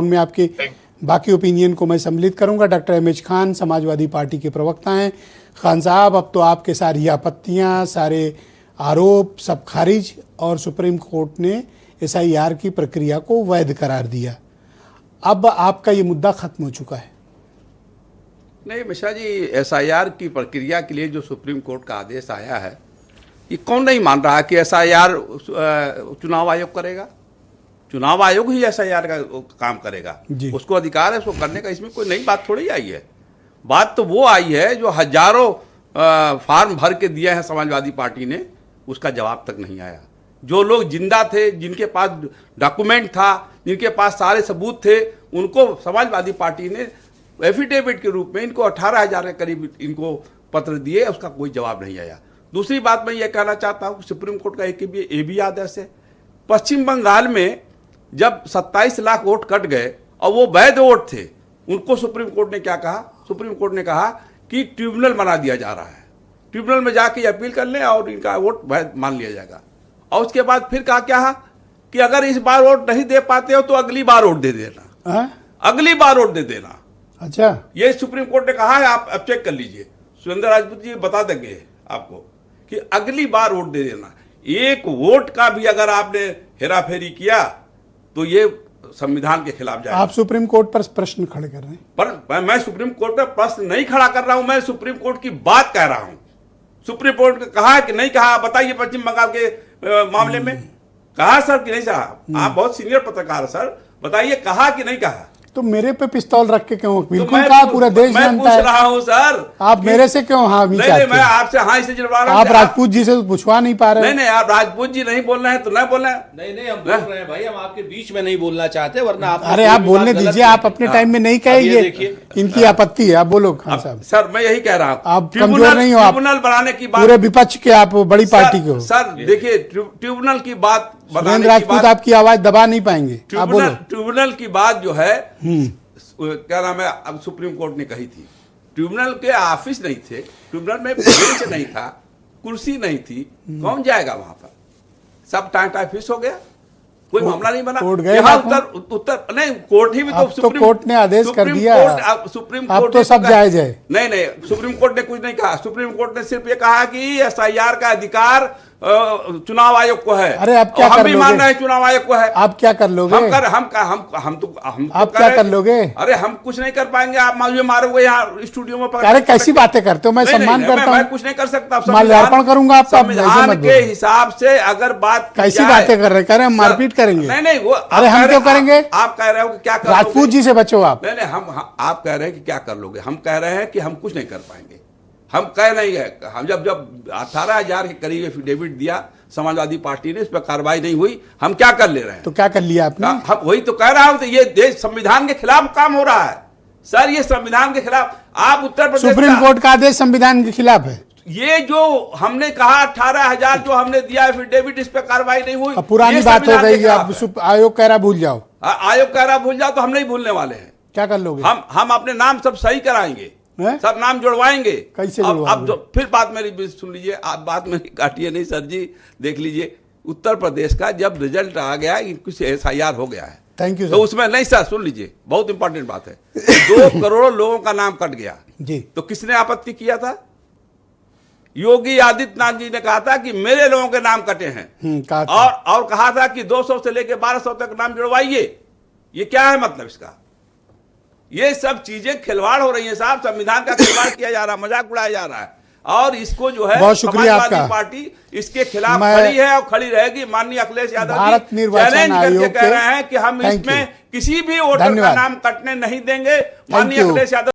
में आपके बाकी ओपिनियन को मैं सम्मिलित करूंगा। डॉक्टर एमएच खान समाजवादी पार्टी के प्रवक्ता हैं। खान साहब, अब तो आपके सारी आपत्तियां, सारे आरोप सब खारिज और सुप्रीम कोर्ट ने एसआईआर की प्रक्रिया को वैध करार दिया। अब आपका ये मुद्दा खत्म हो चुका है। नहीं मिश्रा जी, एसआईआर की प्रक्रिया के लिए जो सुप्रीम कोर्ट का आदेश आया है, ये कौन नहीं मान रहा कि एसआईआर चुनाव आयोग करेगा? चुनाव आयोग ही एसआईआर का काम करेगा, उसको अधिकार है उसको करने का। इसमें कोई नई बात थोड़ी आई है। बात तो वो आई है जो हजारों फार्म भर के दिए हैं समाजवादी पार्टी ने, उसका जवाब तक नहीं आया। जो लोग जिंदा थे, जिनके पास डॉक्यूमेंट था, जिनके पास सारे सबूत थे, उनको समाजवादी पार्टी ने एफिडेविट के रूप में इनको 18,000 के करीब इनको पत्र दिए, उसका कोई जवाब नहीं आया। दूसरी बात मैं ये कहना चाहता हूँ, सुप्रीम कोर्ट का एक भी आदेश है। पश्चिम बंगाल में जब 27 लाख वोट कट गए और वो वैध वोट थे, उनको सुप्रीम कोर्ट ने क्या कहा? सुप्रीम कोर्ट ने कहा कि ट्रिब्यूनल बना दिया जा रहा है, ट्रिब्यूनल में जाके अपील कर लें और इनका वोट वैध मान लिया जाएगा। और उसके बाद फिर कहा क्या कि अगर इस बार वोट नहीं दे पाते हो तो अगली बार वोट दे देना, अगली बार वोट दे देना। अच्छा, ये सुप्रीम कोर्ट ने कहा है, आप अब चेक कर लीजिए। सुरेंद्र राजपूत जी बता देंगे आपको कि अगली बार वोट दे देना। एक वोट का भी अगर आपने हेराफेरी किया तो ये संविधान के खिलाफ जाएगा। आप सुप्रीम कोर्ट पर प्रश्न खड़े कर रहे हैं? पर मैं सुप्रीम कोर्ट पर प्रश्न नहीं खड़ा कर रहा हूं, मैं सुप्रीम कोर्ट की बात कह रहा हूं। सुप्रीम कोर्ट ने कहा है कि नहीं कहा? बताइए पश्चिम बंगाल के मामले में कहा सर कि नहीं कहा? आप बहुत सीनियर पत्रकार है सर, बताइए कहा कि नहीं कहा? तो मेरे पे पिस्तौल रख के क्यों? बिल्कुल कहा, पूरा देश जानता है। मैं पूछ रहा हूं सर, आप मेरे से क्यों हाँ भी चाहते हैं? मैं आपसे हाँ से जुड़वा रहा हूं। आप राजपूत जी से तो पूछवा नहीं पा रहे? नहीं, आप राजपूत जी नहीं बोल रहे हैं तो नहीं बोल रहे हैं। नहीं, हम बोल रहे हैं भाई, हम आपके बीच में नहीं बोलना चाहते, वरना आप अरे आप बोलने दीजिए, आप अपने टाइम में नहीं कहेंगे, इनकी आपत्ति है। आप बोलो खान साहब। सर मैं यही कह रहा हूँ, आप कमजोर नहीं हो, ट्रिब्यूनल बनाने की बात, पूरे विपक्ष के आप बड़ी पार्टी के हो। सर देखिए, ट्रिब्यूनल की बात, सुरेंद्र राजपूत आपकी आवाज दबा नहीं पाएंगे। ट्रिब्यूनल की बात जो है, क्या नाम है, अब सुप्रीम कोर्ट ने कही थी। ट्रिब्यूनल के ऑफिस नहीं थे, ट्रिब्यूनल में बेंच नहीं था, कुर्सी नहीं थी, कौन जाएगा वहां पर? सब टाइम फिक्स हो गया, कोई मामला नहीं बना। यहाँ उत्तर नहीं, कोर्ट ही भी तो कोर्ट ने आदेश कर दिया, सुप्रीम कोर्ट तो सब जायज है। नहीं, सुप्रीम कोर्ट ने कुछ नहीं कहा। सुप्रीम कोर्ट ने सिर्फ ये कहा कि एसआईआर का अधिकार चुनाव आयोग को है। अरे आप क्या हम भी मान रहे हैं चुनाव आयोग को है। आप क्या कर लोगे? हम आप क्या कर लोगे? अरे हम कुछ नहीं कर पाएंगे, आप मुझे मारोगे यहाँ स्टूडियो में। अरे कैसी बातें करते हो? मैं सम्मान करता हूँ, मैं कुछ नहीं कर सकता। माल्यार्पण करूंगा आपका। संविधान के हिसाब से अगर बात कैसी बातें कर रहे? कह रहे हम मारपीट करेंगे? नहीं, वो अरे हम क्यों करेंगे? आप कह रहे हो कि क्या कर, राजपूत जी से बचो आप। नहीं, आप कह रहे हैं कि क्या कर लोगे, हम कह रहे हैं कि हम कुछ नहीं कर पाएंगे। हम कह नहीं है, हम जब 18,000 के करीब एफिडेविट दिया समाजवादी पार्टी ने, इस पर कार्रवाई नहीं हुई, हम क्या कर ले रहे हैं? तो क्या कर लिया आपने? हम वही तो कह रहा हूं, तो ये देश संविधान के खिलाफ काम हो रहा है सर, ये संविधान के खिलाफ। आप उत्तर प्रदेश, सुप्रीम कोर्ट का आदेश संविधान के खिलाफ है। ये जो हमने कहा 18,000 जो हमने दिया एफिडेविट, इस पर कार्रवाई नहीं हुई, पुरानी बात हो रही है। आयोग कह रहा भूल जाओ, आयोग कह रहा भूल जाओ, तो हम नहीं भूलने वाले हैं। क्या कर लोगे? हम अपने नाम सब सही कराएंगे, सब नाम जुड़वाएंगे। कैसे? अब फिर बात मेरी सुन लीजिए, आप बात मेरी काटिए नहीं सर जी। देख लीजिए, उत्तर प्रदेश का जब रिजल्ट आ गया, कुछ एसआईआर हो गया है, थैंक यू। तो उसमें नहीं सर, सुन लीजिए, बहुत इंपॉर्टेंट बात है। 2 करोड़ लोगों का नाम कट गया जी, तो किसने आपत्ति किया था? योगी आदित्यनाथ जी ने कहा था कि मेरे लोगों के नाम कटे हैं, और कहा था कि 200 से लेकर 1200 तक नाम जुड़वाइए। ये क्या है मतलब इसका? ये सब चीजें खिलवाड़ हो रही है साहब, संविधान का खिलवाड़ किया जा रहा है, मजाक उड़ाया जा रहा है। और इसको जो है समाजवादी पार्टी इसके खिलाफ खड़ी है और खड़ी रहेगी। माननीय अखिलेश यादव जी चैलेंज करके कह रहे हैं कि हम इसमें किसी भी वोटर का नाम कटने नहीं देंगे। माननीय अखिलेश यादव